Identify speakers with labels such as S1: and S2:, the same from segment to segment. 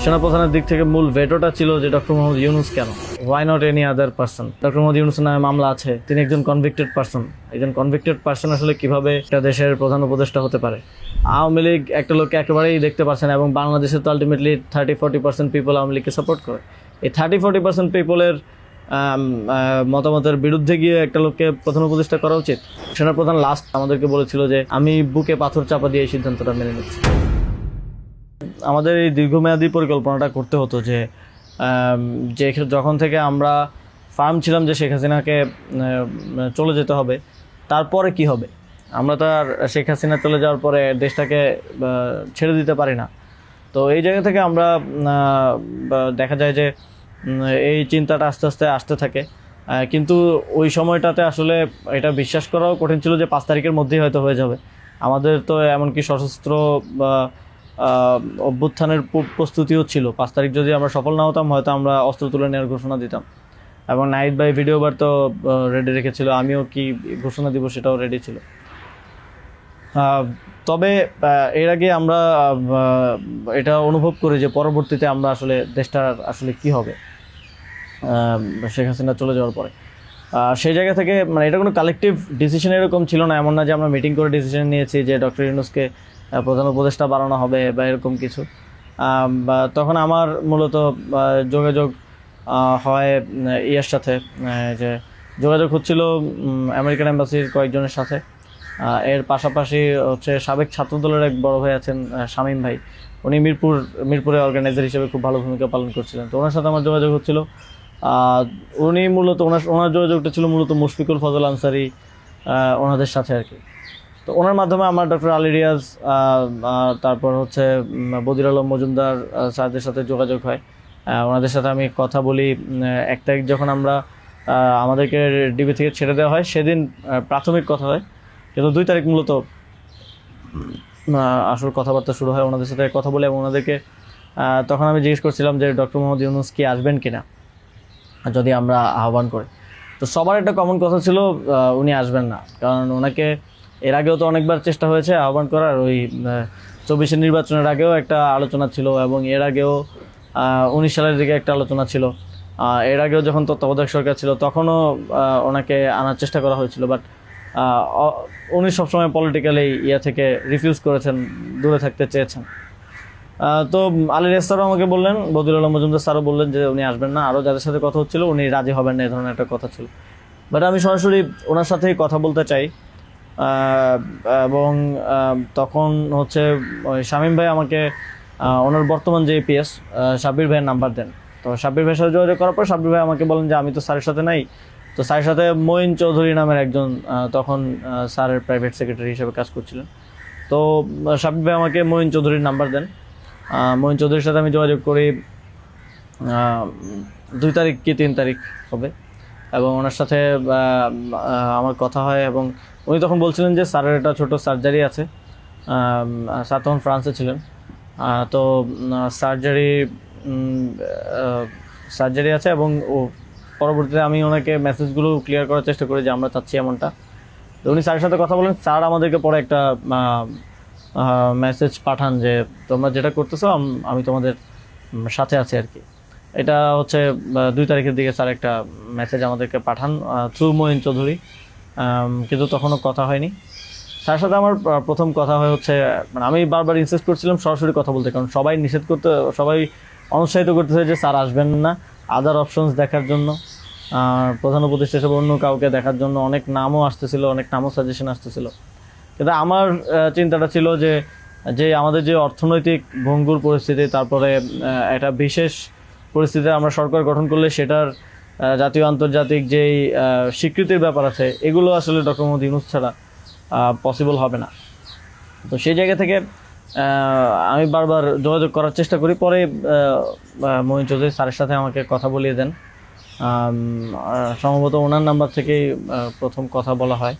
S1: সেনাপ্রধানের দিক থেকে মূল ভেটোটা ছিল যে ডক্টর মোহাম্মদ ইউনূস কেন, why not any other person. Doctor Mohammad ইউনূসের নামে মামলা আছে, তিনি একজন কনভিক্টেড পার্সন। একজন কনভিক্টেড পার্সন আসলে কিভাবে একটা দেশের প্রধান উপদেষ্টা হতে পারে? আওয়ামী লীগ একটা লোককে একেবারেই দেখতে পারছে না, এবং বাংলাদেশে তো আলটিমেটলি 30-40% পিপল আওয়ামী লীগকে সাপোর্ট করে। এই 30-40% পিপলের মতামতের বিরুদ্ধে গিয়ে একটা লোককে প্রধান উপদেষ্টা করা উচিত? সেনাপ্রধান লাস্ট আমাদেরকে বলেছিল যে আমি বুকে পাথর চাপা দিয়ে এই সিদ্ধান্তটা মেনে নিচ্ছি। আমাদের এই দীর্ঘমেয়াদী পরিকল্পনাটা করতে হতো যে যখন থেকে আমরা ফার্ম ছিলাম যে শেখ হাসিনাকে চলে যেতে হবে, তারপরে কি হবে? আমরা তো আর শেখ হাসিনা চলে যাওয়ার পরে দেশটাকে ছেড়ে দিতে পারি না। তো এই জায়গা থেকে আমরা দেখা যায় যে এই চিন্তাটা আস্তে আস্তে আসতে থাকে, কিন্তু ওই সময়টাতে আসলে এটা বিশ্বাস করাও কঠিন ছিল যে 5 তারিখের মধ্যেই হয়তো হয়ে যাবে। আমাদের তো এমনকি সশস্ত্র অভ্যুত্থানের প্রস্তুতিও ছিল। 5 তারিখ যদি আমরা সফল না হতাম, হয়তো আমরা অস্ত্র তুলে নেওয়ার ঘোষণা দিতাম, এবং নাইট বাই ভিডিও বার তো রেডি রেখেছিল, আমিও কি ঘোষণা দিব সেটাও রেডি ছিল। তবে এর আগে আমরা এটা অনুভব করি যে পরবর্তীতে আমরা আসলে দেশটার আসলে কি হবে শেখ হাসিনা চলে যাওয়ার পরে। সেই জায়গা থেকে মানে এটা কোনো কালেকটিভ ডিসিশন এরকম ছিল না, এমন না যে আমরা মিটিং করে ডিসিশন নিয়েছি যে ডক্টর ইউনূসকে প্রধান উপদেষ্টা বানানো হবে বা এরকম কিছু। তখন আমার মূলত যোগাযোগ হয় ইয়ের সাথে, যে যোগাযোগ হচ্ছিল আমেরিকান এম্বাসির কয়েকজনের সাথে। এর পাশাপাশি হচ্ছে সাবেক ছাত্রদলের এক বড় ভাই আছেন শামীম ভাই, উনি মিরপুরে অর্গানাইজার হিসেবে খুব ভালো ভূমিকা পালন করছিলেন। তো ওনার সাথে আমার যোগাযোগ হচ্ছিল। উনি মূলত ওনার যোগাযোগটা ছিল মূলত মুশফিকুল ফজল আনসারি ওনাদের সাথে আর কি। তো ওনার মাধ্যমে আমার ডক্টর আলী রিয়াজ, তারপর হচ্ছে বদির আলম মজুমদার স্যারদের সাথে যোগাযোগ হয়। ওনাদের সাথে আমি কথা বলি। 1 তারিখ যখন আমরা আমাদেরকে ডিবি থেকে ছেড়ে দেওয়া হয়, সেদিন প্রাথমিক কথা হয়, কিন্তু 2 তারিখ মূলত আসল কথাবার্তা শুরু হয়। ওনাদের সাথে কথা বলে, এবং ওনাদেরকে তখন আমি জিজ্ঞেস করছিলাম যে ডক্টর মোহাম্মদ ইউনূস কি আসবেন কিনা যদি আমরা আহ্বান করি। তো সবার একটা কমন কথা ছিল উনি আসবেন না, কারণ ওনাকে এর আগেও তো অনেকবার চেষ্টা হয়েছে আহ্বান করার। ওই 24-এর নির্বাচনের আগেও একটা আলোচনা ছিল, এবং এর আগেও 19 সালের দিকে একটা আলোচনা ছিল। এর আগেও যখন তত্ত্বাবধায়ক সরকার ছিল তখনও ওনাকে আনার চেষ্টা করা হয়েছিল, বাট উনি সবসময় পলিটিক্যালি থেকে রিফিউজ করেছেন, দূরে থাকতে চেয়েছেন। তো আলী রিয়াজ স্যারও আমাকে বললেন, বদির আলম মজুমদার স্যারও বললেন যে উনি আসবেন না। আরও যাদের সাথে কথা হচ্ছিল উনি রাজি হবেন না, এই ধরনের একটা কথা ছিল। বাট আমি সরাসরি ওনার সাথেই কথা বলতে চাই, এবং তখন হচ্ছে ওই শামীম ভাই আমাকে ওনার বর্তমান যে এপিএস সাব্বির ভাইয়ের নাম্বার দেন। তো সাব্বির ভাইয়ের সাথে যোগাযোগ করার পর সাব্বির ভাই আমাকে বলেন যে আমি তো স্যারের সাথে নাই। তো স্যারের সাথে মঈন চৌধুরী নামের একজন তখন স্যারের প্রাইভেট সেক্রেটারি হিসেবে কাজ করছিলেন। তো সাব্বির ভাই আমাকে মঈন চৌধুরীর নাম্বার দেন। মঈন চৌধুরীর সাথে আমি যোগাযোগ করি 2 তারিখ কি 3 তারিখ হবে, এবং ওনার সাথে আমার কথা হয়। এবং উনি তখন বলছিলেন যে স্যারের একটা ছোটো সার্জারি আছে। স্যার তখন ফ্রান্সে ছিলেন। তো সার্জারি আছে, এবং পরবর্তীতে আমি ওনাকে মেসেজগুলো ক্লিয়ার করার চেষ্টা করি যে আমরা চাচ্ছি এমনটা। তো উনি স্যারের সাথে কথা বলেন। স্যার আমাদেরকে পরে একটা মেসেজ পাঠান যে তোমরা যেটা করতেছো আমি তোমাদের সাথে আছি আর কি। এটা হচ্ছে 2 তারিখের দিকে স্যার একটা মেসেজ আমাদেরকে পাঠান থ্রু মঈন চৌধুরী, কিন্তু তখনও কথা হয়নি। স্যারের সাথে আমার প্রথম কথা হয় হচ্ছে, মানে আমি বারবার ইনসিস্ট করছিলাম সরাসরি কথা বলতে, কারণ সবাই অনুৎসাহিত করতেছে যে স্যার আসবেন না, আদার অপশনস দেখার জন্য, প্রধান উপদেষ্টা হিসেবে অন্য কাউকে দেখার জন্য অনেক নামও আসতেছিল, অনেক নামও সাজেশন আসতেছিল। কিন্তু আমার চিন্তাটা ছিল যে আমাদের যে অর্থনৈতিক ভঙ্গুর পরিস্থিতি, তারপরে একটা বিশেষ পরিস্থিতিতে আমরা সরকার গঠন করলে সেটার জাতীয় আন্তর্জাতিক যেই স্বীকৃতির ব্যাপার আছে, এগুলো আসলে ডক্টর মোহাম্মদ ইউনূস ছাড়া পসিবল হবে না। তো সেই জায়গা থেকে আমি বারবার যোগাযোগ করার চেষ্টা করি। পরে মঈন চৌধুরী স্যারের সাথে আমাকে কথা বলিয়ে দেন। সম্ভবত ওনার নাম্বার থেকেই প্রথম কথা বলা হয়,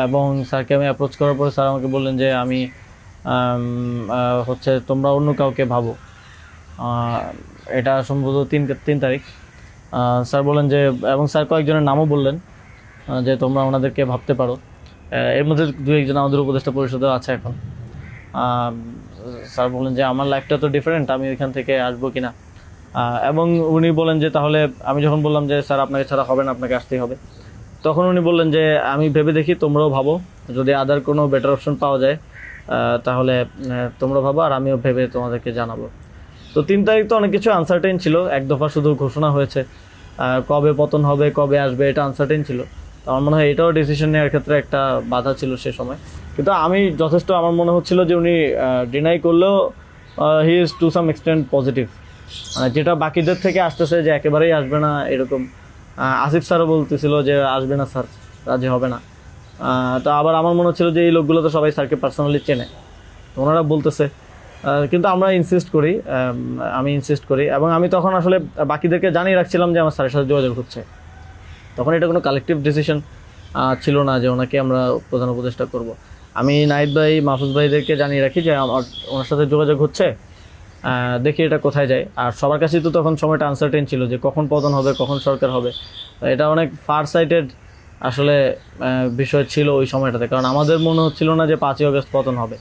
S1: এবং স্যারকে আমি অ্যাপ্রোচ করার পরে স্যার আমাকে বললেন যে আমি হচ্ছে তোমরা অন্য কাউকে ভাবো। এটা সম্ভবত 3 তারিখ। স্যার বললেন যে, এবং স্যার কয়েকজনের নামও বললেন যে তোমরা ওনাদেরকে ভাবতে পারো। এর মধ্যে 2-1 জন আমাদের উপদেষ্টা পরিষদেও আছে এখন। স্যার বলেন যে আমার লাইফটা তো ডিফারেন্ট, আমি ওইখান থেকে আসবো কিনা। এবং উনি বলেন যে তাহলে, আমি যখন বললাম যে স্যার আপনাকে ছাড়া হবে না, আপনাকে আসতেই হবে, তখন উনি বললেন যে আমি ভেবে দেখি, তোমরাও ভাবো, যদি আদার কোনো বেটার অপশন পাওয়া যায় তাহলে তোমরা ভাবো, আর আমিও ভেবে তোমাদেরকে জানাবো। তো 3 তারিখ তো অনেক কিছু আনসার্টেন ছিল, এক দফা শুধু ঘোষণা হয়েছে, কবে পতন হবে, কবে আসবে, এটা আনসার্টেন ছিল। তো আমার মনে হয় এটাও ডিসিশন নেওয়ার ক্ষেত্রে একটা বাধা ছিল সে সময়। কিন্তু আমি যথেষ্ট, আমার মনে হচ্ছিল যে উনি ডিনাই করলেও he is to some extent positive, যেটা বাকিদের থেকে আসতেছে যে একেবারেই আসবে না এরকম। আসিফ স্যারও বলতেছিল যে আসবে না স্যার, রাজি হবে না। তো আবার আমার মনে হচ্ছিল যে এই লোকগুলো তো সবাই স্যারকে পার্সোনালি চেনে, তো ওনারা বলতেছে, কিন্তু আমরা ইনসিস্ট করি, আমি ইনসিস্ট করি, এবং আমি তখন আসলে বাকিদেরকে জানিয়ে রাখছিলাম যে আমার স্যারের সাথে যোগাযোগ হচ্ছে। তখন এটা কোনো কালেকটিভ ডিসিশন ছিল না যে ওনাকে আমরা প্রধান উপদেষ্টা করব। আমি নাহিদ ভাই, মাহফুজ ভাইদেরকে জানিয়ে রাখি যে আমার ওনার সাথে যোগাযোগ হচ্ছে, দেখি এটা কোথায় যায়। আর সবার কাছেই তো তখন সময়টা আনসার্টেন ছিল যে কখন পতন হবে, কখন সরকার হবে। এটা অনেক ফার সাইটেড আসলে বিষয় ছিল ওই সময়টাতে, কারণ আমাদের মনে হচ্ছিল না যে 5ই আগস্ট পতন হবে,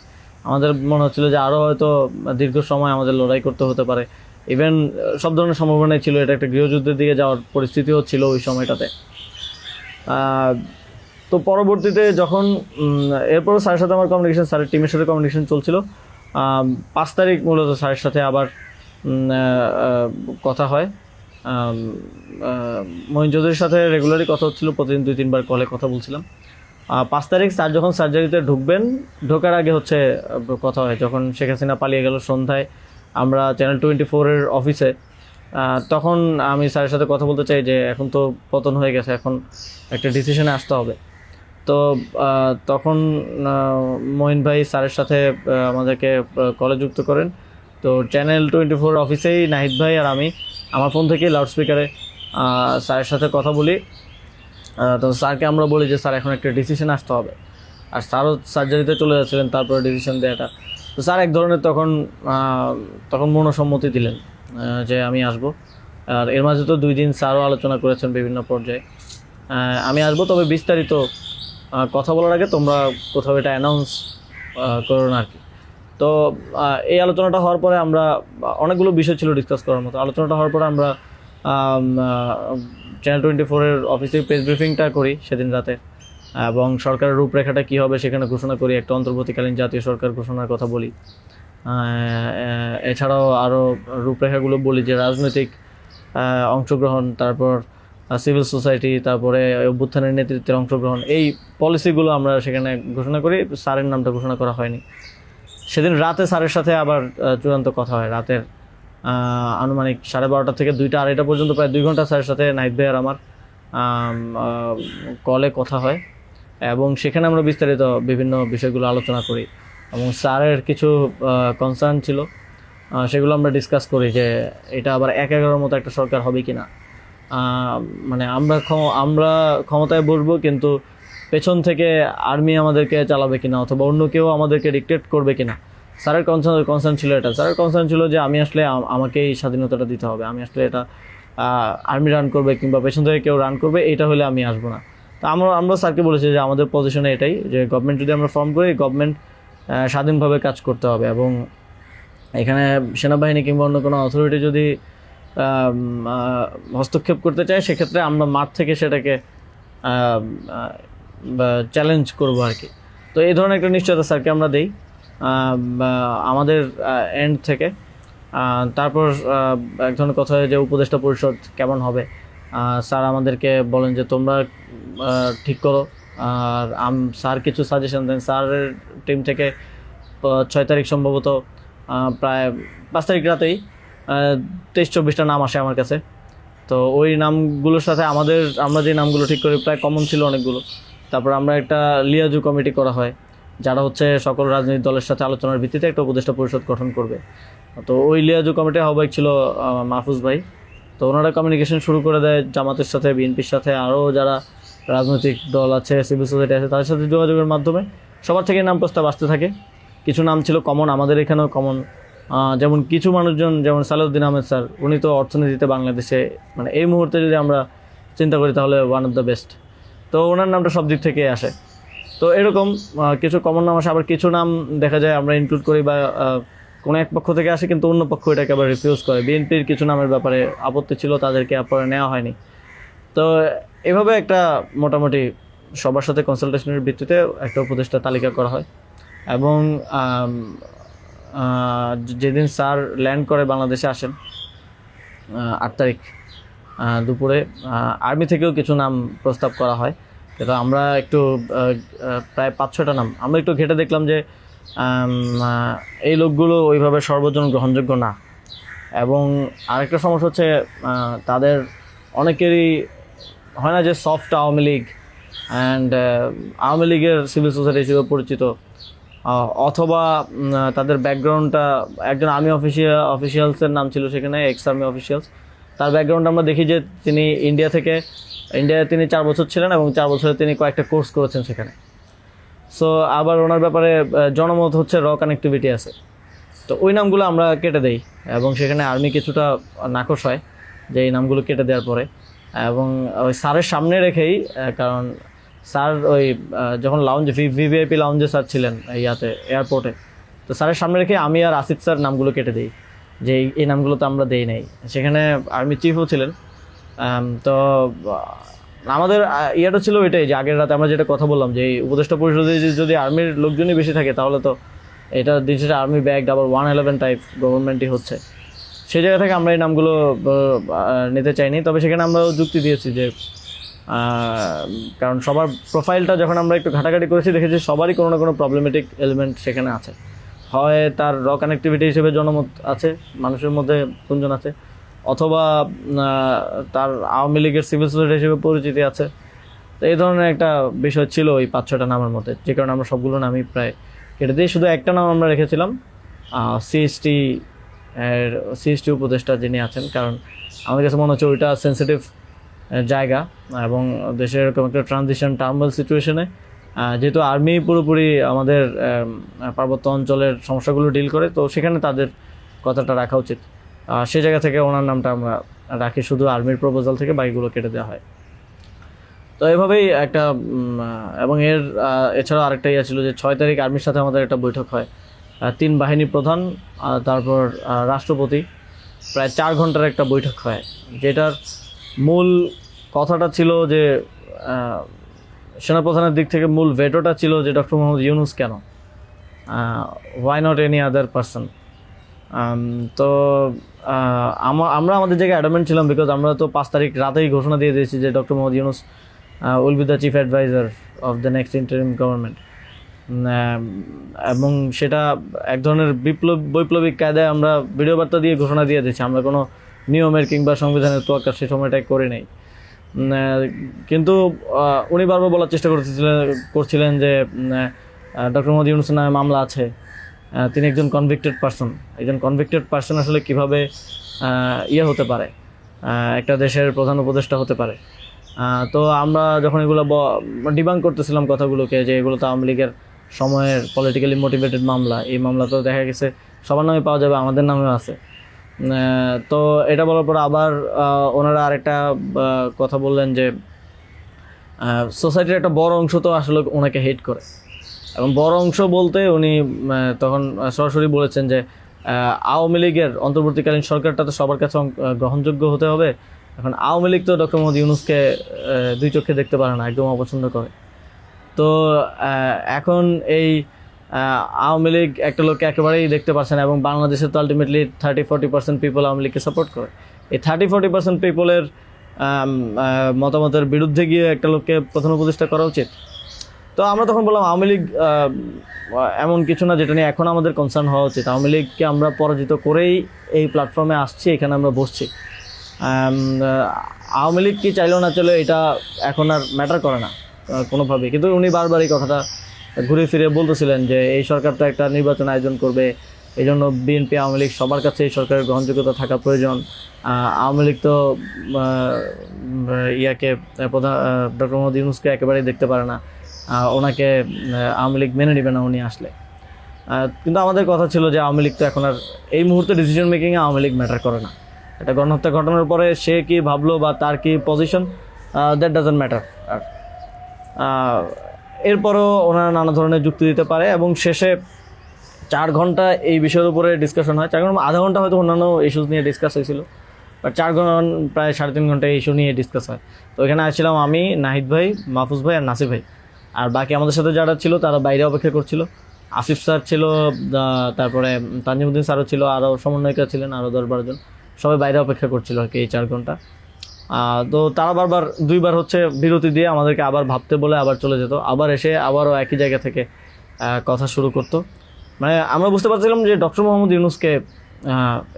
S1: আমাদের মনে হচ্ছিল যে আরও হয়তো দীর্ঘ সময় আমাদের লড়াই করতে হতে পারে। ইভেন সব ধরনের সম্ভাবনাই ছিল, এটা একটা গৃহযুদ্ধের দিকে যাওয়ার পরিস্থিতিও ছিল ওই সময়টাতে। তো পরবর্তীতে যখন এরপরও স্যারের সাথে আমার কমিউনিকেশন, স্যারের টিমের সাথে কমিউনিকেশন চলছিল। 5 তারিখ মূলত স্যারের সাথে আবার কথা হয়। মঈন চৌধুরীর সাথে রেগুলারই কথা হচ্ছিল, প্রতিদিন 2-3 বার কলে কথা বলছিলাম। 5 তারিখ স্যার যখন সার্জারিতে ঢুকবেন, ঢোকার আগে হচ্ছে কথা হয়, যখন শেখ হাসিনা পালিয়ে গেল সন্ধ্যায় আমরা চ্যানেল 24-এর অফিসে। তখন আমি স্যারের সাথে কথা বলতে চাই যে এখন তো পতন হয়ে গেছে, এখন একটা ডিসিশনে আসতে হবে। তো তখন মঈন ভাই স্যারের সাথে আমাদেরকে কলে যুক্ত করেন। তো চ্যানেল 24 অফিসেই নাহিদ ভাই আর আমি আমার ফোন থেকে লাউডস্পিকারে স্যারের সাথে কথা বলি। তো স্যারকে আমরা বলি যে স্যার এখন একটা ডিসিশন আসতে হবে, আর স্যারও সার্জারিতে চলে যাচ্ছিলেন তারপরে ডিসিশন দেওয়াটা। তো স্যার এক ধরনের তখন মনসম্মতি দিলেন যে আমি আসব। আর এর মাঝে তো 2 দিন স্যারও আলোচনা করেছেন বিভিন্ন পর্যায়ে, আমি আসবো, তবে বিস্তারিত কথা বলার আগে তোমরা কোথাও এটা অ্যানাউন্স করো না আর কি। তো এই আলোচনাটা হওয়ার পরে আমরা, অনেকগুলো বিষয় ছিল ডিসকাস করার মতো, আলোচনাটা হওয়ার পরে আমরা চ্যানেল 24-এর অফিসে প্রেস ব্রিফিংটা করি সেদিন রাতে, এবং সরকারের রূপরেখাটা কী হবে সেখানে ঘোষণা করি, একটা অন্তর্বর্তীকালীন জাতীয় সরকার ঘোষণার কথা বলি। এছাড়াও আরও রূপরেখাগুলো বলি যে রাজনৈতিক অংশগ্রহণ, তারপর সিভিল সোসাইটি, তারপরে অভ্যুত্থানের নেতৃত্বের অংশগ্রহণ, এই পলিসিগুলো আমরা সেখানে ঘোষণা করি। স্যারের নামটা ঘোষণা করা হয়নি। সেদিন রাতে স্যারের সাথে আবার চূড়ান্ত কথা হয়, রাতের আনুমানিক 12:30 থেকে 2টা-2:30 পর্যন্ত প্রায় 2 ঘন্টা স্যারের সাথে নাহিদ ভাই আর আমার কলে কথা হয়, এবং সেখানে আমরা বিস্তারিত বিভিন্ন বিষয়গুলো আলোচনা করি, এবং স্যারের কিছু কনসার্ন ছিল সেগুলো আমরা ডিসকাস করি যে এটা আবার 1-11 মতো একটা সরকার হবে কিনা, মানে আমরা ক্ষমতায় বসবো কিন্তু পেছন থেকে আর্মি আমাদেরকে চালাবে কিনা, অথবা অন্য কেউ আমাদেরকে ডিক্টেট করবে কিনা। স্যারের কনসার্ন ছিল এটা। স্যারের কনসার্ন ছিল যে আমি আসলে আমাকেই স্বাধীনতাটা দিতে হবে, আমি আসলে এটা আর্মি রান করবে কিংবা পেছন থেকে কেউ রান করবে, এটা হলে আমি আসবো না। তো আমরা স্যারকে বলেছি যে আমাদের পজিশনে এটাই, যে গভর্নমেন্ট যদি আমরা ফর্ম করি, গভর্নমেন্ট স্বাধীনভাবে কাজ করতে হবে, এবং এখানে সেনাবাহিনী কিংবা অন্য কোনো অথরিটি যদি হস্তক্ষেপ করতে চায়, সেক্ষেত্রে আমরা মাঠ থেকে সেটাকে চ্যালেঞ্জ করবো আর কি। তো এই ধরনের একটা নিশ্চয়তা স্যারকে আমরা দিই আমাদের এন্ড থেকে। তারপর এক ধরনের কথা হয় যে উপদেষ্টা পরিষদ কেমন হবে, স্যার আমাদেরকে বলেন যে তোমরা ঠিক করো, আর স্যার কিছু সাজেশন দেন। স্যারের টিম থেকে 6 তারিখ সম্ভবত প্রায় 5 তারিখ রাতেই 23-24টা নাম আসে আমার কাছে। তো ওই নামগুলোর সাথে আমরা যে নামগুলো ঠিক করি প্রায় কমন ছিল অনেকগুলো। তারপর আমরা একটা লিয়াজু কমিটি করা হয়, যারা হচ্ছে সকল রাজনৈতিক দলের সাথে আলোচনার ভিত্তিতে একটা উপদেষ্টা পরিষদ গঠন করবে। তো ওই লিয়াজু কমিটির আহ্বায়ক ছিল মাহফুজ ভাই। তো ওনারা কমিউনিকেশন শুরু করে দেয় জামাতের সাথে, বিএনপির সাথে, আরও যারা রাজনৈতিক দল আছে, সিভিল সোসাইটি আছে, তাদের সাথে যোগাযোগের মাধ্যমে সবার থেকে নাম প্রস্তাব আসতে থাকে। কিছু নাম ছিল কমন, আমাদের এখানেও কমন, যেমন কিছু মানুষজন, যেমন সালাউদ্দিন আহমেদ স্যার, উনি তো অর্থনীতিতে বাংলাদেশে মানে এই মুহূর্তে যদি আমরা চিন্তা করি তাহলে ওয়ান অফ দ্য বেস্ট। তো ওনার নামটা সব দিক থেকে আসে। তো এরকম কিছু কমন নাম আসে, আবার কিছু নাম দেখা যায় আমরা ইনক্লুড করি বা কোনো এক পক্ষ থেকে আসে, কিন্তু অন্য পক্ষ এটাকে আবার রিফিউজ করে। বিএনপির কিছু নামের ব্যাপারে আপত্তি ছিল, তাদেরকে পরে নেওয়া হয়নি। তো এভাবে একটা মোটামুটি সবার সাথে কনসালটেশনের ভিত্তিতে একটা উপদেষ্টা তালিকা করা হয়। এবং যেদিন স্যার ল্যান্ড করে বাংলাদেশে আসেন 8 তারিখ দুপুরে, আর্মি থেকেও কিছু নাম প্রস্তাব করা হয়। কিন্তু আমরা একটু প্রায় 5-6টা নাম আমরা একটু ঘেটে দেখলাম যে এই লোকগুলো ওইভাবে সর্বজন গ্রহণযোগ্য না। এবং আরেকটা সমস্যা হচ্ছে তাদের অনেকেরই হয় না যে সফট আওয়ামী লীগ অ্যান্ড আওয়ামী লীগের সিভিল সোসাইটি হিসেবে পরিচিত, অথবা তাদের ব্যাকগ্রাউন্ডটা একজন আর্মি অফিসিয়ালসের নাম ছিল সেখানে, এক্স আর্মি অফিসিয়ালস। তার ব্যাকগ্রাউন্ড আমরা দেখি যে তিনি ইন্ডিয়ায় তিনি 4 বছর ছিলেন এবং 4 বছরে তিনি কয়েকটা কোর্স করেছেন সেখানে। সো আবার ওনার ব্যাপারে জনমত হচ্ছে র কানেক্টিভিটি আছে। তো ওই নামগুলো আমরা কেটে দেই এবং সেখানে আর্মি কিছুটা নাকশ হয় যে এই নামগুলো কেটে দেওয়ার পরে। এবং ওই স্যারের সামনে রেখেই, কারণ স্যার ওই যখন ভিভিআইপি লাউঞ্জে স্যার ছিলেন এয়ারপোর্টে, তো স্যারের সামনে রেখে আমি আর আসিফ স্যার নামগুলো কেটে দিই যে এই নামগুলো তো আমরা দেই নাই। সেখানে আর্মি চিফও ছিলেন। তো আমাদের ইয়েটা ছিল এটাই যে আগের রাতে আমরা যেটা কথা বললাম যে এই উপদেষ্টা পরিষদে যদি আর্মির লোকজনই বেশি থাকে তাহলে তো এটা দিন শেষে আর্মি ব্যাগ আবার 111 টাইপ গভর্নমেন্টই হচ্ছে। সেই জায়গা থেকে আমরা এই নামগুলো নিতে চাইনি। তবে সেখানে আমরা যুক্তি দিয়েছি যে কারণ সবার প্রোফাইলটা যখন আমরা একটু ঘাটাঘাটি করেছি দেখেছি সবারই কোনো না কোনো প্রবলেমেটিক এলিমেন্ট সেখানে আছে। হয় তার র কানেক্টিভিটি হিসেবে জনমত আছে, মানুষের মধ্যে গুঞ্জন আছে, অথবা তার আওয়ামী লীগের সিভিল সোসাইটি হিসেবে পরিচিতি আছে। তো এই ধরনের একটা বিষয় ছিল ওই 5-6টা নামের মধ্যে, যে কারণে আমরা সবগুলো নামই প্রায় কেটে দিয়ে শুধু একটা নাম আমরা রেখেছিলাম সিএসটি উপদেষ্টা যিনি আছেন। কারণ আমাদের কাছে মনে হচ্ছে ওইটা সেন্সিটিভ জায়গা এবং দেশের এরকম একটা ট্রানজিশন টার্মাল সিচুয়েশনে যেহেতু আর্মি পুরোপুরি আমাদের পার্বত্য অঞ্চলের সমস্যাগুলো ডিল করে, তো সেখানে তাদের কথাটা রাখা উচিত। সেই জায়গা থেকে ওনার নামটা আমরা রাখি, শুধু আর্মির প্রপোজাল থেকে বাকিগুলো কেটে দেওয়া হয়। তো এভাবেই একটা এবং এছাড়াও আরেকটা ইয়ে ছিল যে 6 তারিখ আর্মির সাথে আমাদের একটা বৈঠক হয়, 3 বাহিনী প্রধান তারপর রাষ্ট্রপতি, প্রায় 4 ঘন্টার একটা বৈঠক হয়। যেটার মূল কথাটা ছিল যে সেনাপ্রধানের দিক থেকে মূল ভেটোটা ছিল যে ডক্টর মোহাম্মদ ইউনূস কেন, why not any other person. তো আমরা আমাদের জায়গায় অ্যাডামেন্ট ছিলাম, বিকজ আমরা তো 5 তারিখ রাতেই ঘোষণা দিয়ে দিয়েছি যে doctor Mohammad Yunus will be the chief adviser of the next interim government. এবং সেটা এক ধরনের বৈপ্লবিক কায়দায় আমরা ভিডিও বার্তা দিয়ে ঘোষণা দিয়ে দিয়েছি, আমরা কোনো নিয়মের কিংবা সংবিধানের তোয়াক্কা সে সময়টাই করি নাই। কিন্তু উনি বারবার বলার চেষ্টা করছিলেন যে ডক্টর মোহাম্মদ ইউনূসের নামে মামলা আছে, তিনি একজন কনভিক্টেড পারসন। একজন কনভিক্টেড পারসন আসলে কীভাবে হতে পারে, একটা দেশের প্রধান উপদেষ্টা হতে পারে। তো আমরা যখন এগুলো ডিবাঙ্ক করতেছিলাম কথাগুলোকে যে এগুলো তো আওয়ামী লীগের সময়ের পলিটিক্যালি মোটিভেটেড মামলা, এই মামলা তো দেখা গেছে সবার নামে পাওয়া যাবে, আমাদের নামেও আছে। তো এটা বলার পর আবার ওনারা আরেকটা কথা বললেন যে সোসাইটির একটা বড় অংশ তো আসলে ওনাকে হেট করে, এবং বড় অংশ বলতে উনি তখন সরাসরি বলেছেন যে আওয়ামী লীগের অন্তর্বর্তীকালীন সরকারটা তো সবার কাছে গ্রহণযোগ্য হতে হবে। এখন আওয়ামী লীগ তো ডক্টর মোহাম্মদ ইউনূসকে 2 চোখে দেখতে পারে না, একদম অপছন্দ করে। তো এখন এই আওয়ামী লীগ একটা লোককে একেবারেই দেখতে পাচ্ছে না, এবং বাংলাদেশে তো আলটিমেটলি 30-40% পিপল আওয়ামী লীগকে সাপোর্ট করে। এই 30-40% পিপলের মতামতের বিরুদ্ধে গিয়ে একটা লোককে প্রধান উপদেষ্টা করা উচিত। তো আমরা তখন বললাম আওয়ামী লীগ এমন কিছু না যেটা নিয়ে এখন আমাদের কনসার্ন হওয়া উচিত। আওয়ামী লীগকে আমরা পরাজিত করেই এই প্ল্যাটফর্মে আসছি, এখানে আমরা বসছি। আওয়ামী লীগ কি চাইলেও না চলে এটা এখন আর ম্যাটার করে না কোনোভাবেই। কিন্তু উনি বারবার এই কথাটা ঘুরে ফিরে বলতেছিলেন যে এই সরকার তো একটা নির্বাচন আয়োজন করবে, এই জন্য বিএনপি আওয়ামী লীগ সবার কাছে এই সরকারের গ্রহণযোগ্যতা থাকা প্রয়োজন। আওয়ামী লীগ তো প্রধান ডক্টর মোহাম্মদ ইউনূসকে একেবারেই দেখতে পারে না, ওনাকে আওয়ামী লীগ মেনে নেবে না উনি আসলে। কিন্তু আমাদের কথা ছিল যে আওয়ামী লীগ তো এখন আর এই মুহূর্তে ডিসিশন মেকিংয়ে আওয়ামী লীগ ম্যাটার করে না। এটা গণহত্যা ঘটনার পরে সে কি ভাবলো বা তার কি পজিশন, দ্যাট ডাজন্ট ম্যাটার। এরপরও ওনারা নানা ধরনের যুক্তি দিতে পারে, এবং শেষে 4 ঘন্টা এই বিষয়ের উপরে ডিসকাশন হয়। 4 ঘন্টা, আধা ঘন্টা হয়তো অন্যান্য ইস্যুস নিয়ে ডিসকাস হয়েছিল, বাট 4 ঘন্টা প্রায় 3.5 ঘন্টা এই ইস্যু নিয়ে ডিসকাস হয়। তো এখানে আসছিলাম আমি, নাহিদ ভাই, মাহফুজ ভাই আর নাসির ভাই। আর বাকি আমাদের সাথে যারা ছিল তারা বাইরে অপেক্ষা করছিল। আসিফ স্যার ছিল, তারপরে তানজিমুদ্দিন স্যারও ছিল, আরও সমন্বয়িকা ছিলেন আরও 10-12 জন, সবাই বাইরে অপেক্ষা করছিল আর কি এই 4 ঘন্টা। তো তারা বারবার 2বার হচ্ছে বিরতি দিয়ে আমাদেরকে আবার ভাবতে বলে আবার চলে যেত, আবার এসে আবারও একই জায়গা থেকে কথা শুরু করতো। মানে আমরা বুঝতে পারছিলাম যে ডক্টর মোহাম্মদ ইউনূসকে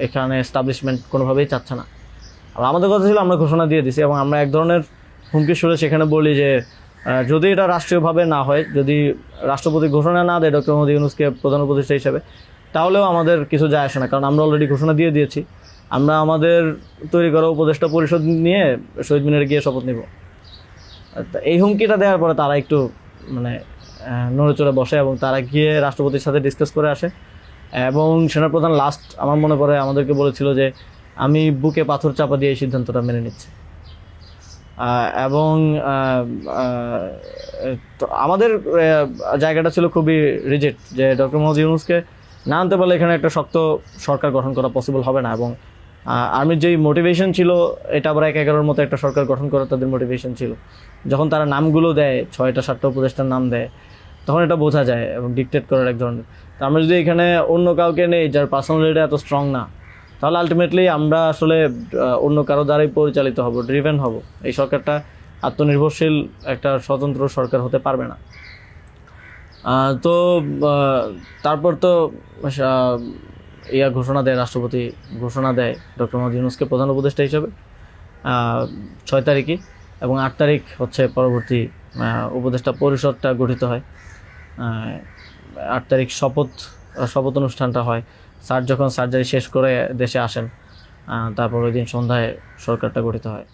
S1: এখানে এস্টাবলিশমেন্ট কোনোভাবেই চাচ্ছে না। আর আমাদের কথা ছিল আমরা ঘোষণা দিয়ে দিছি, এবং আমরা এক ধরনের হুমকি সুরে সেখানে বলি যে যদি এটা রাষ্ট্রীয়ভাবে না হয়, যদি রাষ্ট্রপতি ঘোষণা না দেয় ডক্টর মোহাম্মদ ইউনূসকে প্রধান উপদেষ্টা হিসেবে, তাহলেও আমাদের কিছু যায় আসে না, কারণ আমরা অলরেডি ঘোষণা দিয়ে দিয়েছি। আমরা আমাদের তৈরি করা উপদেষ্টা পরিষদ নিয়ে শহীদ মিনারে গিয়ে শপথ নিব। এই হুমকিটা দেওয়ার পরে তারা একটু মানে নড়েচড়ে বসে, এবং তারা গিয়ে রাষ্ট্রপতির সাথে ডিসকাস করে আসে। এবং সেনাপ্রধান লাস্ট আমার মনে পড়ে আমাদেরকে বলেছিল যে আমি বুকে পাথর চাপা দিয়ে এই সিদ্ধান্তটা মেনে নিচ্ছি। এবং তো আমাদের জায়গাটা ছিল খুবই রিজিড, যে ডক্টর মোহাম্মদ ইউনূসকে না আনতে পারলে এখানে একটা শক্ত সরকার গঠন করা পসিবল হবে না। এবং আর্মির যেই মোটিভেশন ছিল, এটা আবার 1-11-র মতো একটা সরকার গঠন করার তাদের মোটিভেশন ছিল। যখন তারা নামগুলো দেয়, 6টা-7টা উপদেষ্টার নাম দেয়, তখন এটা বোঝা যায়, এবং ডিকটেট করার এক ধরনের। তো আমরা যদি এখানে অন্য কাউকে নেই যার পার্সোনালিটি এত স্ট্রং না, তাহলে আলটিমেটলি আমরা আসলে অন্য কারো দ্বারাই পরিচালিত হব, ড্রিভেন হব। এই সরকারটা আত্মনির্ভরশীল একটা স্বতন্ত্র সরকার হতে পারবে না। তো তারপর তো ঘোষণা দেয়, রাষ্ট্রপতি ঘোষণা দেয় ডক্টর মোহাম্মদ ইউনূসকে প্রধান উপদেষ্টা হিসেবে 6 তারিখে, এবং 8 তারিখ হচ্ছে পরবর্তী উপদেষ্টা পরিষদটা গঠিত হয়। 8 তারিখ শপথ অনুষ্ঠানটা হয়। স্যার যখন সার্জারি শেষ করে দেশে আসেন, তারপর ওই দিন সন্ধ্যায় সরকারটা গঠিত হয়।